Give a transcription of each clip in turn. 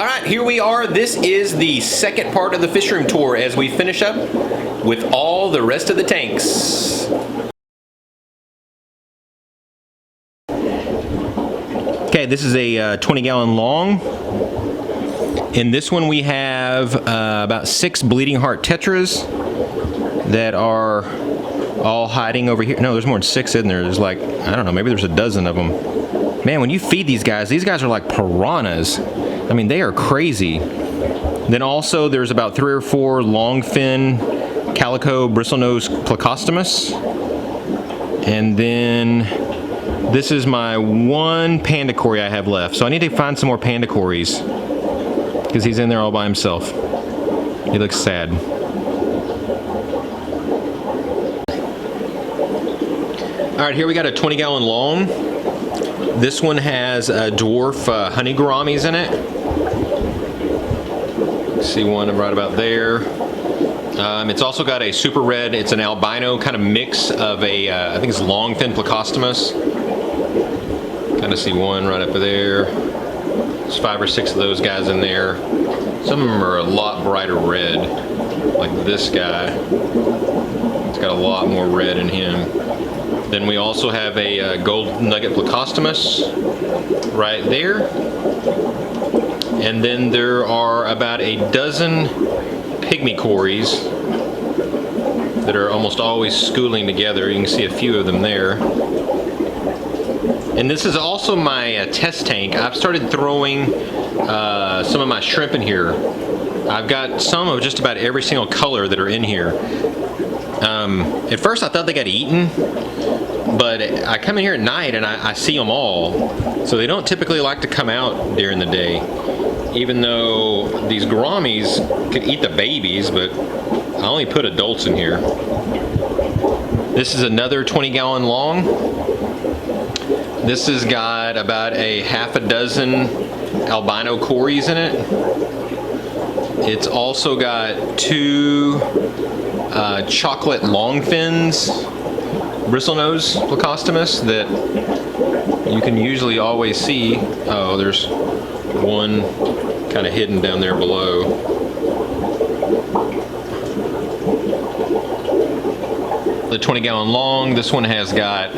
All right, here we are. This is the second part of the fish room tour as we finish up with all the rest of the tanks. Okay, this is a 20-gallon long. In this one we have about 6 bleeding heart tetras that are all hiding over here. No, there's more than 6 in there. There's like, I don't know, maybe there's a dozen of them. Man, when you feed these guys are like piranhas. I mean, they are crazy. Then also there's about 3 or 4 long fin calico bristlenose plecostomus. And then this is my one panda cory I have left. So I need to find some more panda cories because he's in there all by himself. He looks sad. All right, here we got a 20-gallon long. This one has dwarf honey gouramis in it. See one right about there. It's also got a super red, it's an albino kind of mix of a, I think it's long fin plecostomus. Kind of see one right up there. There's 5 or 6 of those guys in there. Some of them are a lot brighter red, like this guy. It's got a lot more red in him. Then we also have a gold nugget plecostomus right there. And then there are about a dozen pygmy cories that are almost always schooling together. You can see a few of them there. And this is also my test tank. I've started throwing some of my shrimp in here. I've got some of just about every single color that are in here. At first I thought they got eaten, but I come in here at night and I see them all. So they don't typically like to come out during the day, even though these Gouramis could eat the babies, but I only put adults in here. This is another 20-gallon long. This has got about a half a dozen albino cories in it. It's also got 2 chocolate long fins bristlenose plecostomus that you can usually always see. Oh, there's one kind of hidden down there below. The 20-gallon long, this one has got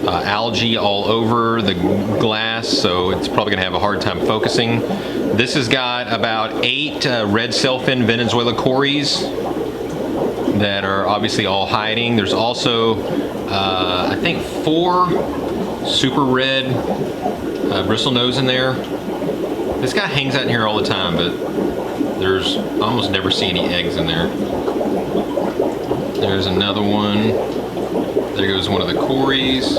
algae all over the glass, so it's probably going to have a hard time focusing. This has got about 8 red sailfin Venezuela cories that are obviously all hiding. There's also, I think, 4 super red bristlenose in there. This guy hangs out in here all the time, but there's I almost never see any eggs in there. There's another one. There goes one of the cories.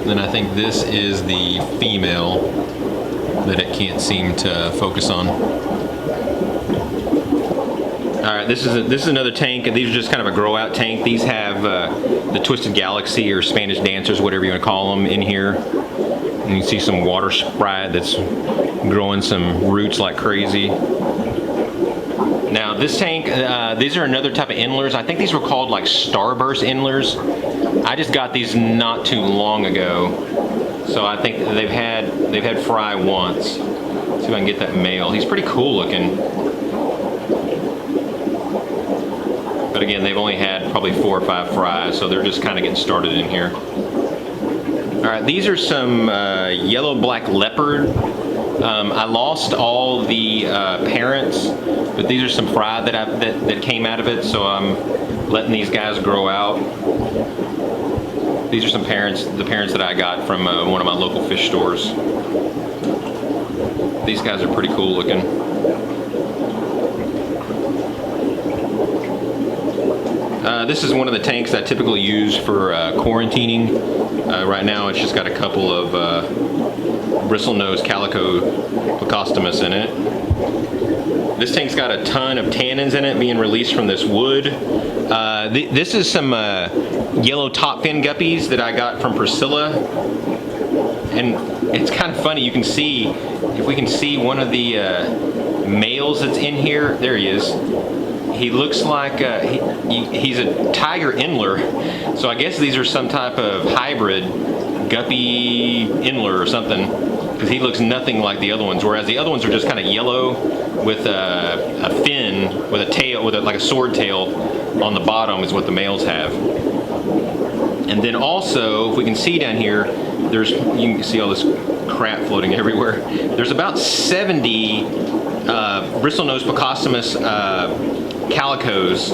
Then I think this is the female that it can't seem to focus on. All right, this is another tank, and these are just kind of a grow out tank. These have the Twisted Galaxy or Spanish Dancers, whatever you want to call them, in here. And you can see some water sprite that's growing some roots like crazy. Now this tank, these are another type of endlers. I think these were called like Starburst endlers. I just got these not too long ago, so I think they've had fry once. See if I can get that male. He's pretty cool looking. But again, they've only had probably 4 or 5 fries, so they're just kind of getting started in here. All right, these are some yellow-black leopard. I lost all the parents, but these are some fry that came out of it, so I'm letting these guys grow out. These are some parents, the parents that I got from one of my local fish stores. These guys are pretty cool looking. This is one of the tanks I typically use for quarantining. Right now it's just got a couple of bristlenose calico plecostomus in it. This tank's got a ton of tannins in it being released from this wood. This is some yellow top fin guppies that I got from Priscilla. And it's kind of funny, you can see, if we can see one of the males that's in here, there he is. He looks like he's a tiger endler, so I guess these are some type of hybrid Guppy Endler or something. because he looks nothing like the other ones, whereas the other ones are just kind of yellow with a fin, with a tail, with like a sword tail on the bottom is what the males have. And then also, if we can see down here, you can see all this crap floating everywhere. There's about 70 bristlenose Plecostomus calicos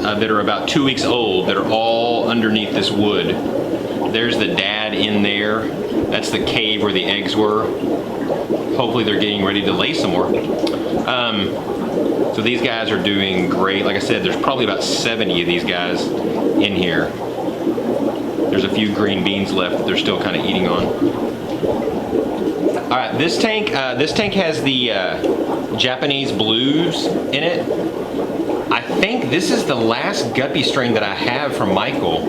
that are about 2 weeks old that are all underneath this wood. There's the dad in there. That's the cave where the eggs were. Hopefully they're getting ready to lay some more. So these guys are doing great. Like I said, there's probably about 70 of these guys in here. There's a few green beans left that they're still kind of eating on. All right, this tank has the Japanese blues in it. I think this is the last guppy strain that I have from Michael.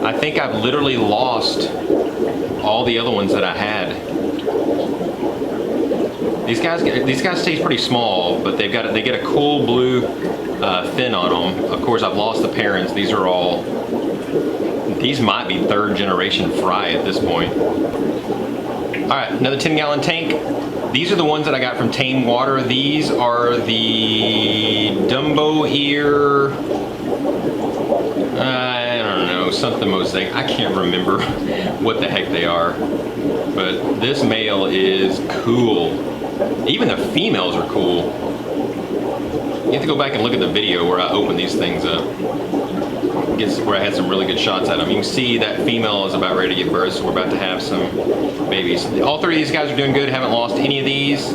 I think I've literally lost all the other ones that I had. These guys stay pretty small, but they get a cool blue fin on them. Of course, I've lost the parents. These might be 3rd generation fry at this point. All right, another 10-gallon tank. These are the ones that I got from Tame Water. These are the Dumbo ear, I don't know, something mosaic. I can't remember what the heck they are. But this male is cool. Even the females are cool. You have to go back and look at the video where I opened these things up. Where I had some really good shots at them. You can see that female is about ready to give birth, so we're about to have some babies. All 3 of these guys are doing good. Haven't lost any of these.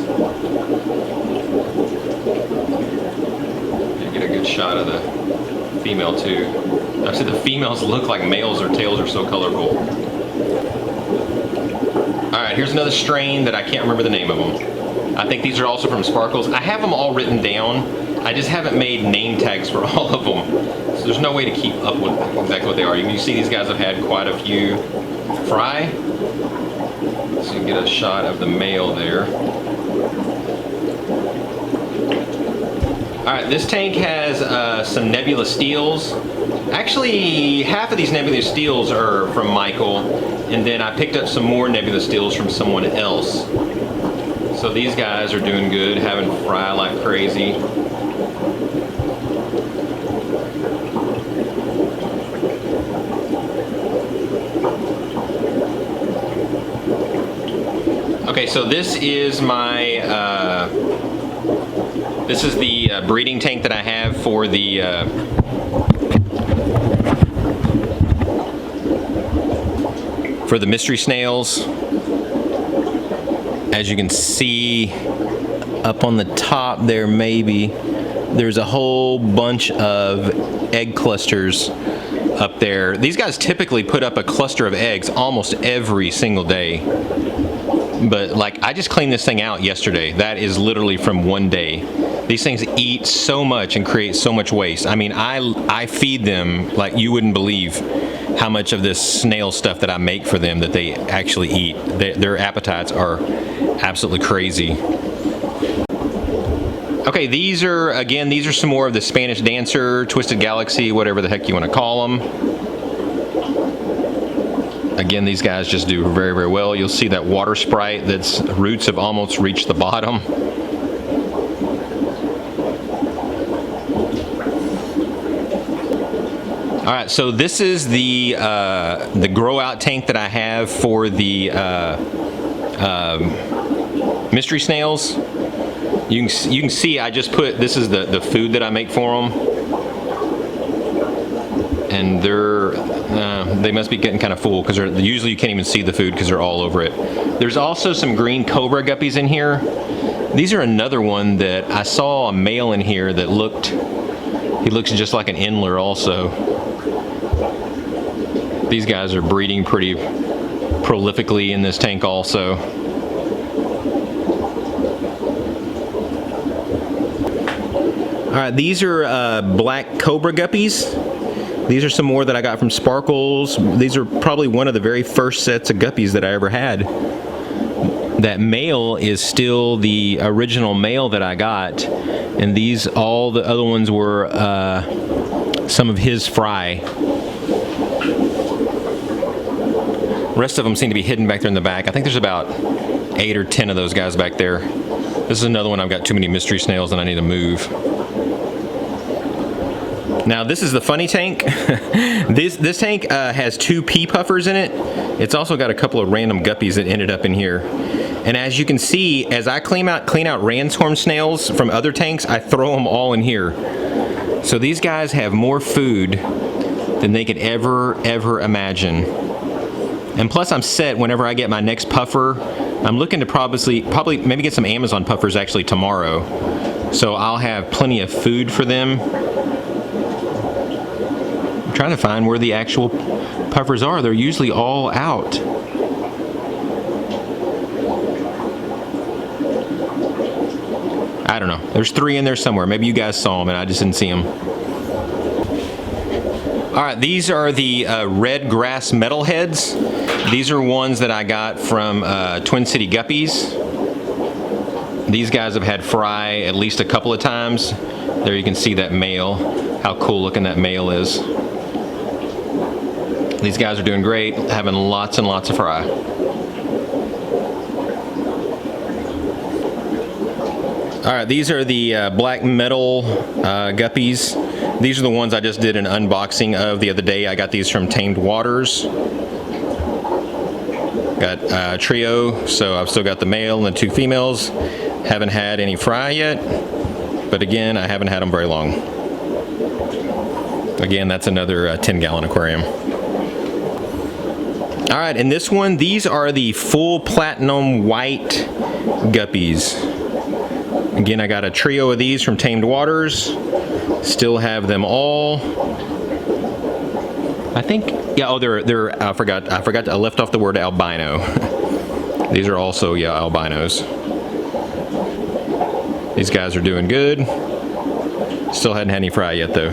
You get a good shot of the female too. I said the females look like males. Their tails are so colorful. All right, here's another strain that I can't remember the name of them. I think these are also from Sparkles. I have them all written down. I just haven't made name tags for all of them. So there's no way to keep up with exactly what they are. You see these guys have had quite a few fry. So you can get a shot of the male there. All right, this tank has some Nebula Steels. Actually, half of these Nebula Steels are from Michael, and then I picked up some more Nebula Steels from someone else. So these guys are doing good, having fry like crazy. Okay, so this is my the breeding tank that I have for the mystery snails. As you can see up on the top there, maybe there's a whole bunch of egg clusters up there. These guys typically put up a cluster of eggs almost every single day. But like, I just cleaned this thing out yesterday. That is literally from one day. These things eat so much and create so much waste. I mean, I feed them like you wouldn't believe how much of this snail stuff that I make for them that they actually eat. Their appetites are absolutely crazy. Okay, these are some more of the Spanish Dancer, Twisted Galaxy, whatever the heck you want to call them. Again, these guys just do very, very well. You'll see that water sprite that's roots have almost reached the bottom. All right, so this is the grow out tank that I have for the mystery snails. You can see I just put, this is the food that I make for them, and they must be getting kind of full because usually you can't even see the food because they're all over it. There's also some green Cobra guppies in here. These are another one that I saw a male in here that he looks just like an Endler also. These guys are breeding pretty prolifically in this tank also. All right, these are black Cobra guppies. These are some more that I got from Sparkles. These are probably one of the very first sets of guppies that I ever had. That male is still the original male that I got, and all the other ones were some of his fry. The rest of them seem to be hidden back there in the back. I think there's about 8 or 10 of those guys back there. This is another one I've got too many mystery snails and I need to move. Now this is the funny tank. This tank has 2 pea puffers in it. It's also got a couple of random guppies that ended up in here. And as you can see, as I clean out ranshorn snails from other tanks, I throw them all in here. So these guys have more food than they could ever imagine. And plus I'm set whenever I get my next puffer. I'm looking to probably maybe get some Amazon puffers actually tomorrow. So I'll have plenty of food for them. I'm trying to find where the actual puffers are. They're usually all out. I don't know. There's 3 in there somewhere. Maybe you guys saw them and I just didn't see them. All right, these are the red grass metalheads. These are ones that I got from Twin City Guppies. These guys have had fry at least a couple of times. There you can see that male, how cool looking that male is. These guys are doing great, having lots and lots of fry. All right, these are the black metal guppies. These are the ones I just did an unboxing of the other day. I got these from Tamed Waters. Got a trio, so I've still got the male and the 2 females. Haven't had any fry yet, but again, I haven't had them very long. Again, that's another 10-gallon aquarium. All right, and this one, these are the full platinum white guppies. Again, I got a trio of these from Tamed Waters. Still have them all. I think, yeah, oh, they're I left off the word albino. These are also, yeah, albinos. These guys are doing good. Still hadn't had any fry yet though.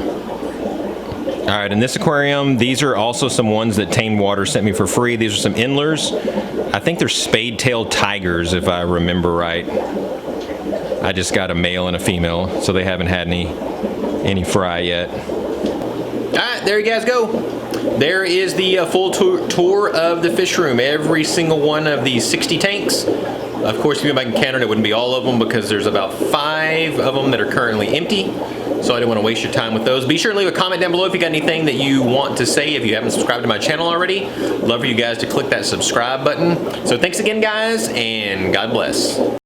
All right, in this aquarium, these are also some ones that Tamed Water sent me for free. These are some Endlers. I think they're spade-tailed tigers, if I remember right. I just got a male and a female, so they haven't had any fry yet. All right, there you guys go. There is the full tour of the fish room. Every single one of these 60 tanks. Of course, if you go back and count it wouldn't be all of them because there's about 5 of them that are currently empty. So I didn't want to waste your time with those. Be sure to leave a comment down below if you got anything that you want to say. If you haven't subscribed to my channel already, love for you guys to click that subscribe button. So thanks again, guys, and God bless.